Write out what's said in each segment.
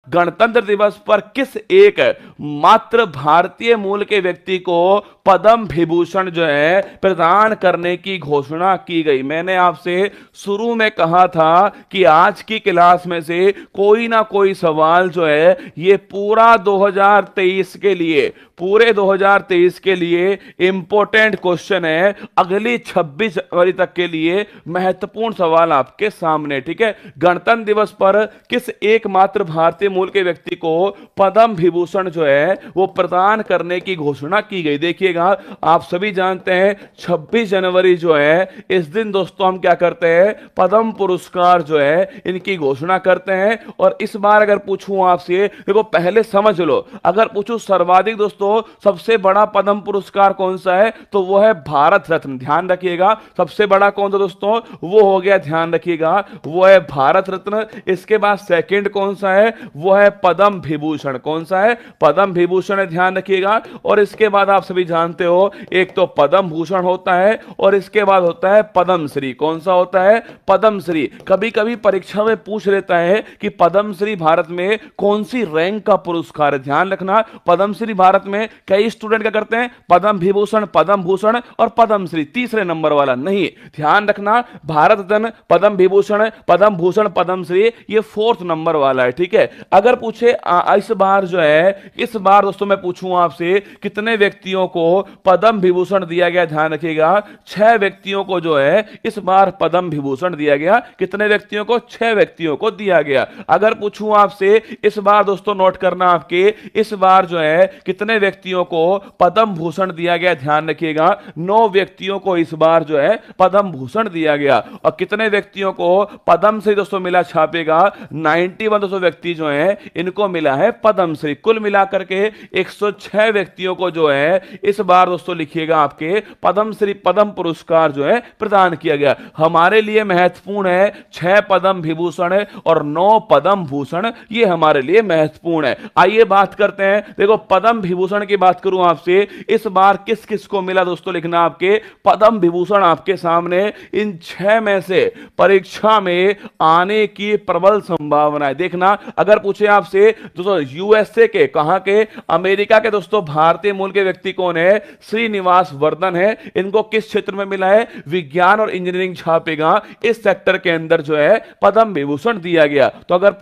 गणतंत्र दिवस पर किस एक मात्र भारतीय मूल के व्यक्ति को पद्म विभूषण जो है प्रदान करने की घोषणा की गई? मैंने आपसे शुरू में कहा था कि आज की क्लास में से कोई ना कोई सवाल जो है ये पूरा 2023 के लिए, पूरे 2023 के लिए इंपॉर्टेंट क्वेश्चन है, अगली 26 जनवरी तक के लिए महत्वपूर्ण सवाल आपके सामने। ठीक है, गणतंत्र दिवस पर किस एकमात्र भारतीय मूल के व्यक्ति को पद्म विभूषण जो है वो प्रदान करने की घोषणा की गई? देखिएगा, आप सभी जानते हैं 26 जनवरी जो है इस दिन दोस्तों हम क्या करते हैं, पद्म पुरस्कार जो है इनकी घोषणा करते हैं। और इस बार अगर पूछूं आपसे, देखो पहले समझ लो, अगर पूछूं सर्वाधिक दोस्तों सबसे बड़ा पद्म पुरस्कार कौन सा है, तो वो है भारत रत्न। ध्यान रखिएगा, सबसे बड़ा कौन सा दोस्तों, वो हो गया, ध्यान रखिएगा, वो है भारत रत्न। इसके बाद सेकंड कौन सा है, वो है पद्म विभूषण। कौन सा है, पद्म विभूषण है, ध्यान रखिएगा। और इसके बाद आप सभी जानते हो एक तो पद्म भूषण होता है और इसके बाद होता है पद्मश्री। कौन सा होता है, पद्मश्री। कभी कभी परीक्षा में पूछ लेता है कि पद्मश्री भारत में कौन सी रैंक का पुरस्कार है। ध्यान रखना, पद्मश्री भारत में कई स्टूडेंट क्या करते हैं, पद्म विभूषण, पद्म भूषण और पद्मश्री तीसरे नंबर वाला नहीं। ध्यान रखना, भारत रत्न, पद्म विभूषण, पद्म भूषण, पद्मश्री ये फोर्थ नंबर वाला है। ठीक है, अगर पूछे इस बार जो है, इस बार दोस्तों मैं पूछूं आपसे कितने व्यक्तियों को पद्म विभूषण दिया गया? ध्यान रखिएगा, 6 व्यक्तियों को जो है इस बार पद्म विभूषण दिया गया। कितने व्यक्तियों को? 6 व्यक्तियों को दिया गया। अगर पूछूं आपसे इस बार दोस्तों नोट करना आपके, इस बार जो है कितने व्यक्तियों को पद्म भूषण दिया गया? ध्यान रखिएगा, 9 व्यक्तियों को इस बार जो है पद्म भूषण दिया गया। और कितने व्यक्तियों को पद्म श्री दोस्तों मिला? छापेगा 91 दोस्तों व्यक्ति जो है इनको मिला है पद्मश्री। कुल मिलाकर के 106 व्यक्तियों को जो है इस बार दोस्तों लिखिएगा आपके पद्मश्री, पद्म पुरस्कार जो है प्रदान किया गया। हमारे लिए महत्वपूर्ण है 6 पद्म विभूषण और 9 पद्म भूषण, ये हमारे लिए महत्वपूर्ण है। आइए बात करते हैं, देखो पद्म विभूषण की बात करूं आपसे, इस बार किस किस को मिला दोस्तों लिखना आपके पद्म विभूषण आपके सामने। इन 6 में से परीक्षा में आने की प्रबल संभावना है। देखना, अगर पूछे आपसे दोस्तों यूएसए के, कहां के, अमेरिका के दोस्तों भारतीय मूल के व्यक्ति कौन है? श्रीनिवास वर्धन है। इनको किस क्षेत्र में मिला है? विज्ञान और इंजीनियरिंग छापेगा, इस सेक्टर के अंदर जो है पद्म विभूषण दिया गया। तो अगर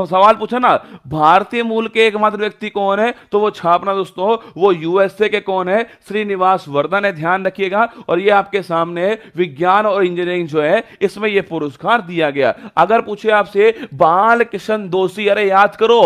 सवाल पूछा ना भारतीय मूल के एकमात्र व्यक्ति कौन है, तो वो छापना दोस्तों वो यूएसए के कौन है? श्रीनिवास वर्धन है। ध्यान रखिएगा, और ये आपके सामने विज्ञान और इंजीनियरिंग जो है इसमें ये पुरस्कार दिया गया। अगर पूछे आपसे बाल कृष्ण दोषी, अरे याद करो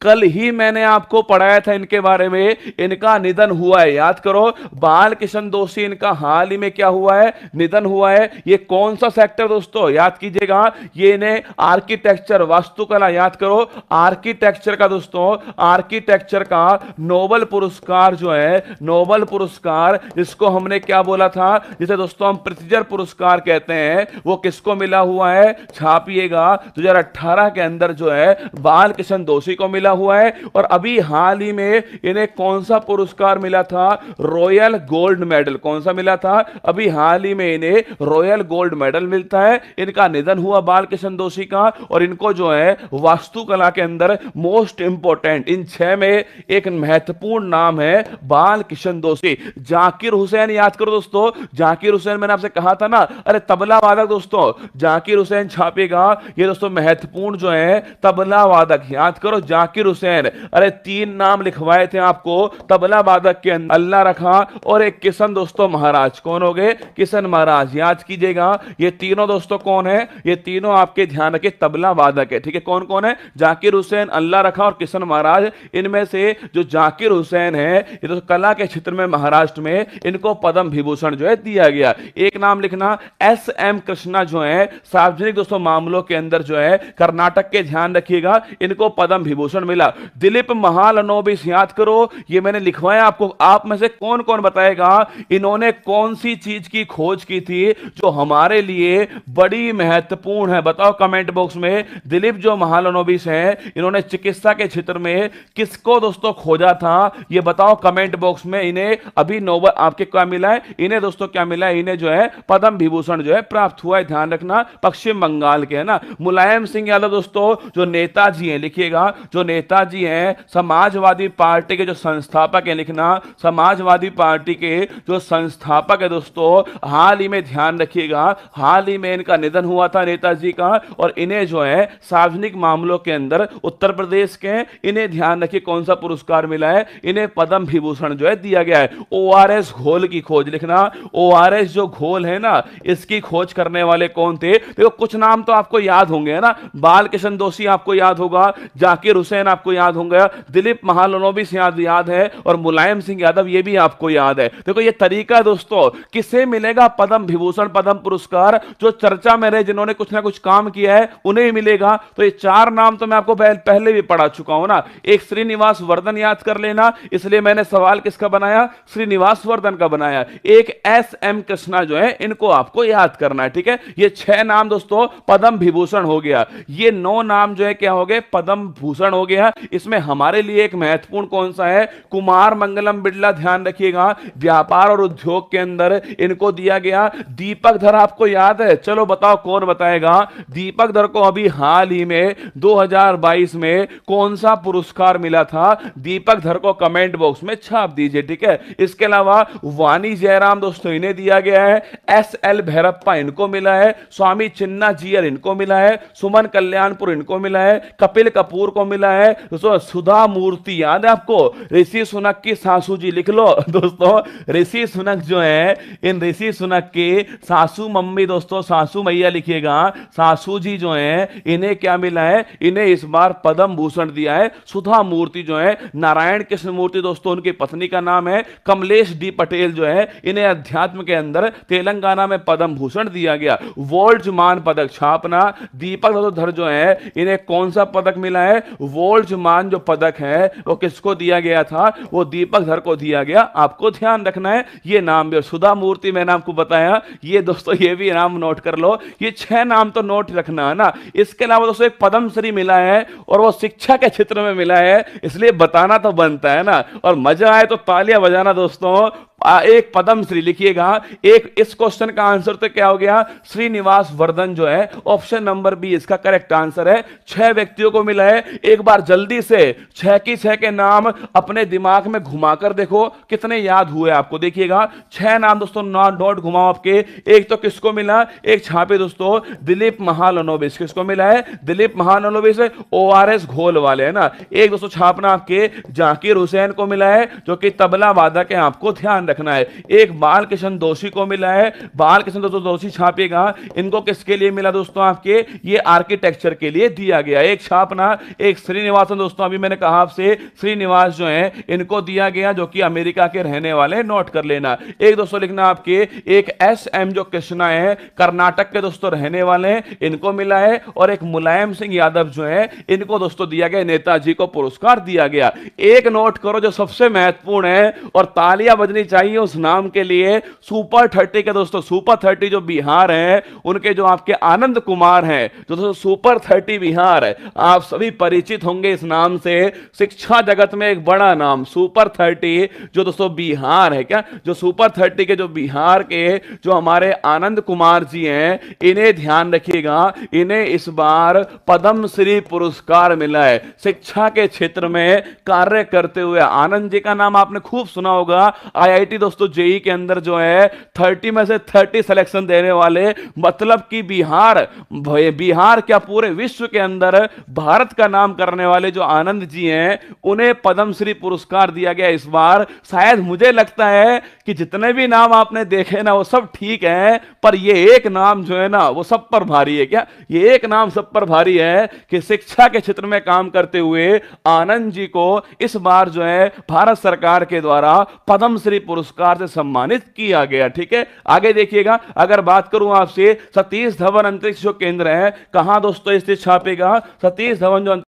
कल ही मैंने आपको पढ़ाया था इनके बारे में, इनका निधन हुआ है, याद करो, बाल कृष्ण दोषी, इनका हाल ही में क्या हुआ है? निधन हुआ है। ये कौन सा सेक्टर दोस्तों, याद कीजिएगा, ये इन्हें आर्किटेक्चर, वास्तुकला, याद करो, आर्किटेक्चर का दोस्तों, आर्किटेक्चर का नोबेल पुरस्कार जो है, नोबेल पुरस्कार जिसको हमने क्या बोला था, जिसे दोस्तों हम प्रित्जर पुरस्कार कहते हैं, वो किसको मिला हुआ है? छापिएगा, 2018 के अंदर जो है बाल कृष्ण दोषी को मिला हुआ है। और अभी हाल ही में इन्हें कौन सा पुरस्कार मिला था? Royal gold medal. कौन सा मिला था? अभी हाल ही में इन्हें रॉयल गोल्ड मेडल मिलता है। इनका निधन हुआ बाल कृष्ण दोषी का, और इनको जो है वास्तुकला के अंदर मोस्ट इंपोर्टेंट, इन 6 में एक महत्वपूर्ण नाम है बाल कृष्ण दोषी। जाकिर हुसैन, याद करो दोस्तों, जाकिर हुसैन मैंने आपसे कहा था ना, अरे तबला वादक दोस्तों, जाकिर हुसैन छापेगा, ये दोस्तों महत्वपूर्ण जो है तबला वादक, याद करो जाकिर हुसैन। अरे 3 नाम लिखवाए थे आपको तबला वादक के अंदर, अल्लाह रखा, और एक किशन दोस्तों महाराज। कौन हो गए? किशन महाराज, याद कीजिएगा। ये तीनों दोस्तों कौन है? ये तीनों आपके ध्यान रखे तबला वादक है। ठीक है, कौन कौन है? जाकिर हुसैन, अल्लाह रखा और किशन महाराज। इनमें से जो जाकिर हुसैन है ये तो कला के क्षेत्र में महाराष्ट्र में इनको पद्म विभूषण जो है दिया गया। एक नाम लिखना, एस.एम. कृष्णा जो है सार्वजनिक दोस्तों मामलों के अंदर जो है कर्नाटक के, ध्यान रखिएगा, इनको पद्म विभूषण मिला। दिलीप महालनोबिस, याद करो, ये मैंने लिखवाया आपको। आप में से कौन कौन बताएगा इन्होंने कौन सी चीज की खोज की थी जो हमारे लिए बड़ी महत्वपूर्ण है? बताओ कमेंट बॉक्स में। दिलीप जो महालनोबिस हैं, इन्होंने चिकित्सा के क्षेत्र में किसको दोस्तों खोजा था? ये बताओ कमेंट बॉक्स में। इन्हें अभी नोबेल आपके क्या मिला है? इन्हें दोस्तों क्या मिला है? इन्हें जो है पद्म विभूषण जो है प्राप्त हुआ है। ध्यान रखना, पश्चिम बंगाल के है ना। मुलायम सिंह यादव दोस्तों जो नेताजी हैं, लिखिएगा, जो नेताजी हैं, समाजवादी पार्टी के जो संस्थापक है, लिखना समाजवादी पार्टी के जो संस्थापक है दोस्तों, हाल ही में ध्यान रखिएगा, हाल ही में इनका निधन हुआ था नेताजी का, और इन्हें जो है सार्वजनिक मामलों के अंदर उत्तर प्रदेश के, इन्हें ध्यान रखिए कौन सा पुरस्कार मिला है, इन्हें पद्म विभूषण जो है दिया गया है। ओआरएस घोल की खोज, लिखना ओआरएस जो घोल है ना, इसकी खोज करने वाले कौन थे? देखो कुछ नाम तो आपको याद होंगे है ना, बाल कृष्ण दोषी आपको याद होगा, जाकिर हुसैन आपको याद होंगे, दिलीप महालनोबिस याद है, और मुलायम सिंह यादव ये भी आपको याद है। देखो ये तरीका दोस्तों, किसे मिलेगा पद्म विभूषण पद्म पुरस्कार? जो चर्चा में रहे, जिन्होंने कुछ ना कुछ काम किया है, उन्हें ही मिलेगा। तो ये चार नाम तो मैं आपको पहले भी पढ़ा चुका हूं ना। एक श्रीनिवास वर्धन याद कर लेना, इसलिए मैंने सवाल किसका बनाया? श्रीनिवास वर्धन का बनाया। एक एस एम कृष्णा जो है, इनको आपको याद करना है, ठीक है। ये 6 नाम दोस्तों पद्म विभूषण हो गया। ये 9 नाम जो है क्या हो गए? पद्म भूषण हो गया। इसमें हमारे लिए एक महत्वपूर्ण कौन सा है? कुमार मंगलम बिड़ला, ध्यान रखिएगा, व्यापार और उद्योग के अंदर इनको दिया गया। दीपक धर आपको याद है? चलो बताओ कौन बताएगा? दीपक धर को अभी हाल ही में 2022 में कौन सा पुरस्कार मिला था? दीपक धर को कमेंट बॉक्स में छाप दीजिए, ठीक है। इसके अलावा वाणी जयराम दोस्तों, इन्हें दिया गया है। एस एल भैरप्पा इनको मिला है। स्वामी चिन्ना जीयर इनको मिला है। सुमन कल्याणपुर इनको मिला है। कपिल कपूर को मिला है दोस्तों। सुधा मूर्ति याद है आपको? ऋषि सुनक की सासू जी, लिख लो दोस्तों, ऋषि सुनक जो है, इन ऋषि सुनक की सासू मम्मी दोस्तों, सासू मैया लिखिएगा, सासू जी जो है, इन्हें क्या मिला है? इन्हें इस बार पद्म भूषण दिया है। सुधा मूर्ति जो है, नारायण कृष्ण मूर्ति दोस्तों उनकी पत्नी का नाम है। कमलेश डी पटेल जो है, इन्हें अध्यात्म के अंदर तेलंगाना में पद्म भूषण दिया गया। वोल्ट्जमान पदक छापना। दीपक धर जो है, इन्हें कौन सा पदक मिला है? वोल्ट्जमान जो पदक है वो किसको दिया गया था? वो दीपक धर को दिया गया। आपको ध्यान रखना है ये नाम भी। सुधा मूर्ति मैंने आपको बताया, ये दोस्तों ये भी नाम नोट कर लो। ये 6 नाम तो नोट रखना है ना। इसके अलावा दोस्तों एक पद्मश्री मिला है, और वो शिक्षा के क्षेत्र में मिला है, इसलिए बताना तो बनता है ना। और मजा आए तो तालियां बजाना दोस्तों। एक पद्मश्री लिखिएगा। एक इस क्वेश्चन का आंसर तो क्या हो गया? श्रीनिवास वर्धन जो है, ऑप्शन नंबर बी इसका करेक्ट आंसर है। 6 व्यक्तियों को मिला है। एक बार जल्दी से 6 की 6 के नाम अपने दिमाग में घुमाकर देखो कितने याद हुए आपको। देखिएगा 6 नाम दोस्तों, नोट घुमाओ आपके। एक तो किसको मिला? एक छापे दोस्तों, दिलीप महालनोबिस। किसको मिला है? दिलीप महालनोबिस, ओआरएस घोल वाले है ना। एक दोस्तों छापना आपके जाकिर हुसैन को मिला है, जो कि तबला वादक है, आपको ध्यान रखना है। एक बाल कृष्ण दोषी को मिला है। बाल कृष्ण दोषी छापेगा। इनको किसके लिए मिला दोस्तों? आपके ये आर्किटेक्चर के लिए दिया गया। एक छापना, एक श्रीनिवासन दोस्तों, अभी मैंने कहा आपसे श्रीनिवास जो है, इनको दिया गया, जो कि अमेरिका के रहने वाले, नोट कर लेना। एक दोस्तों लिखना आपके, एक एस एम जो कृष्णा है, कर्नाटक के दोस्तों रहने वाले, इनको मिला है। और एक मुलायम सिंह यादव जो है, इनको दोस्तों दिया गया, नेताजी को पुरस्कार दिया गया। एक नोट करो जो सबसे महत्वपूर्ण है, और तालियां बजनी चाहिए उस नाम के लिए। सुपर 30 के दोस्तों, सुपर 30 जो बिहार है, उनके जो आपके आनंद कुमार हैं, जो दोस्तों सुपर 30 बिहार है, आप सभी परिचित होंगे इस नाम से। शिक्षा जगत में एक बड़ा नाम, सुपर 30 जो दोस्तों बिहार है। क्या? जो सुपर 30 के जो बिहार के जो हमारे आनंद कुमार जी हैं, इन्हें ध्यान रखिएगा, इन्हें इस बार पद्मश्री पुरस्कार मिला है। शिक्षा के क्षेत्र में कार्य करते हुए आनंद जी का नाम आपने खूब सुना होगा। आईआईटी दोस्तों जेई के अंदर जो है 30 में से 30 सिलेक्शन देने वाले, मतलब कि बिहार क्या पूरे विश्व के अंदर भारत का नाम करने वाले जो आनंद जी हैं, उन्हें पद्मश्री पुरस्कार दिया गया इस बार। शायद मुझे लगता है कि जितने भी नाम आपने देखे ना, वो सब ठीक है, पर ये एक नाम जो है ना, वो सब पर भारी है। क्या? ये एक नाम सब पर भारी है कि शिक्षा के क्षेत्र में काम करते हुए आनंद जी को इस बार जो है भारत सरकार के द्वारा पद्मश्री पुरस्कार से सम्मानित किया गया। ठीक है, आगे देखिएगा। अगर बात करूं आपसे, सतीश धवन अंतरिक्ष जो केंद्र है, कहां दोस्तों स्थित छापेगा? सतीश धवन जो